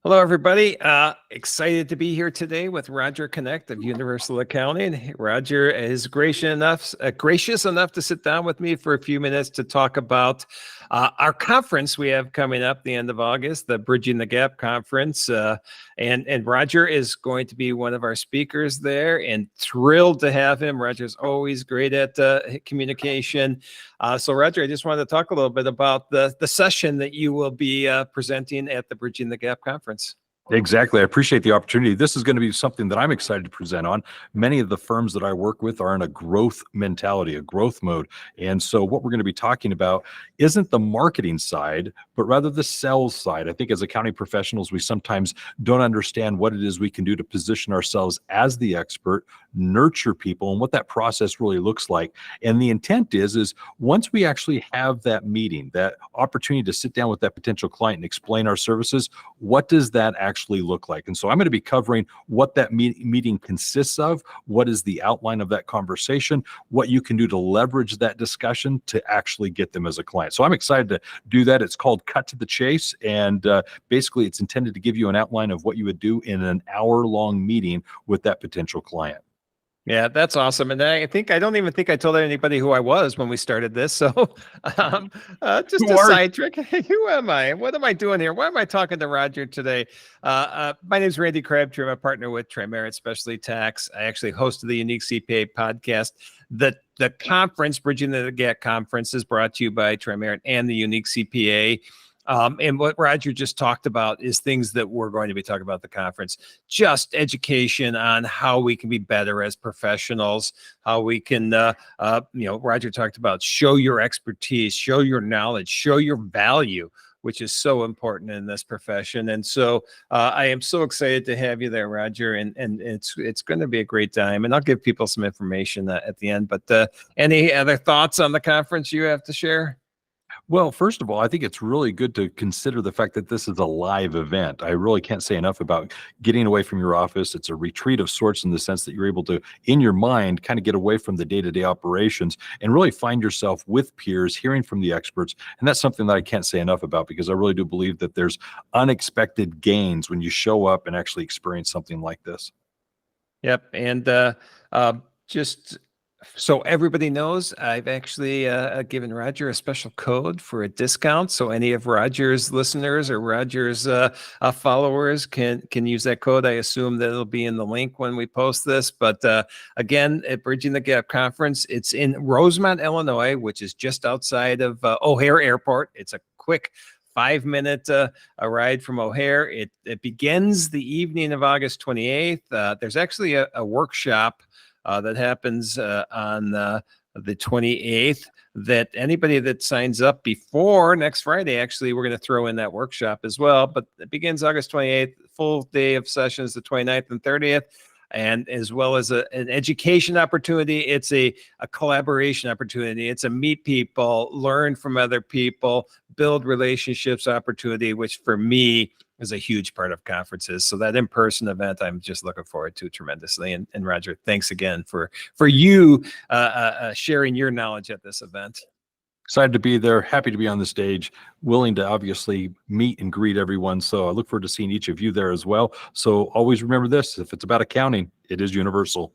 Hello, everybody. Excited to be here today with Roger Connect of Universal Accounting. Roger is gracious enough to sit down with me for a few minutes to talk about our conference we have coming up the end of August, the Bridging the Gap conference. And Roger is going to be one of our speakers there, and thrilled to have him. Roger's always great at communication. So Roger, I just wanted to talk a little bit about the session that you will be presenting at the Bridging the Gap conference. Exactly. I appreciate the opportunity. This is going to be something that I'm excited to present on. Many of the firms that I work with are in a growth mentality, a growth mode. And so what we're going to be talking about isn't the marketing side, but rather the sales side. I think as accounting professionals, we sometimes don't understand what it is we can do to position ourselves as the expert, nurture people, and what that process really looks like. And the intent is once we actually have that meeting, that opportunity to sit down with that potential client and explain our services, what does that actually look like? And so I'm going to be covering what that meeting consists of, what is the outline of that conversation, what you can do to leverage that discussion to actually get them as a client. So I'm excited to do that. It's called Cut to the Chase. And basically it's intended to give you an outline of what you would do in an hour-long meeting with that potential client. Yeah, that's awesome. And I don't even think I told anybody who I was when we started this. So just a side trick. Who am I? What am I doing here? Why am I talking to Roger today? My name is Randy Crabtree. I'm a partner with Tri-Merit Specialty Tax. I actually hosted the Unique CPA podcast. The conference, Bridging the Gap conference, is brought to you by Tri-Merit and the Unique CPA. And what Roger just talked about is things that we're going to be talking about at the conference, just education on how we can be better as professionals, how we can, Roger talked about show your expertise, show your knowledge, show your value, which is so important in this profession. And so I am so excited to have you there, Roger, and it's going to be a great time. And I'll give people some information at the end, but any other thoughts on the conference you have to share? Well, first of all, I think it's really good to consider the fact that this is a live event. I really can't say enough about getting away from your office. It's a retreat of sorts in the sense that you're able to, in your mind, kind of get away from the day-to-day operations and really find yourself with peers, hearing from the experts. And that's something that I can't say enough about, because I really do believe that there's unexpected gains when you show up and actually experience something like this. Yep. And just so everybody knows, I've actually given Roger a special code for a discount. So any of Roger's listeners or Roger's followers can use that code. I assume that it'll be in the link when we post this. But again, at Bridging the Gap conference, it's in Rosemont, Illinois, which is just outside of O'Hare Airport. It's a quick 5-minute ride from O'Hare. It begins the evening of August 28th. There's actually a workshop that happens on the 28th, that anybody that signs up before next Friday, actually, we're going to throw in that workshop as well. But it begins August 28th, full day of sessions, the 29th and 30th. And as well as an education opportunity, it's a collaboration opportunity. It's a meet people, learn from other people, build relationships opportunity, which for me is a huge part of conferences. So that in-person event, I'm just looking forward to tremendously. And Roger, thanks again for you sharing your knowledge at this event. Excited to be there, happy to be on the stage, willing to obviously meet and greet everyone. So I look forward to seeing each of you there as well. So always remember this: if it's about accounting, it is universal.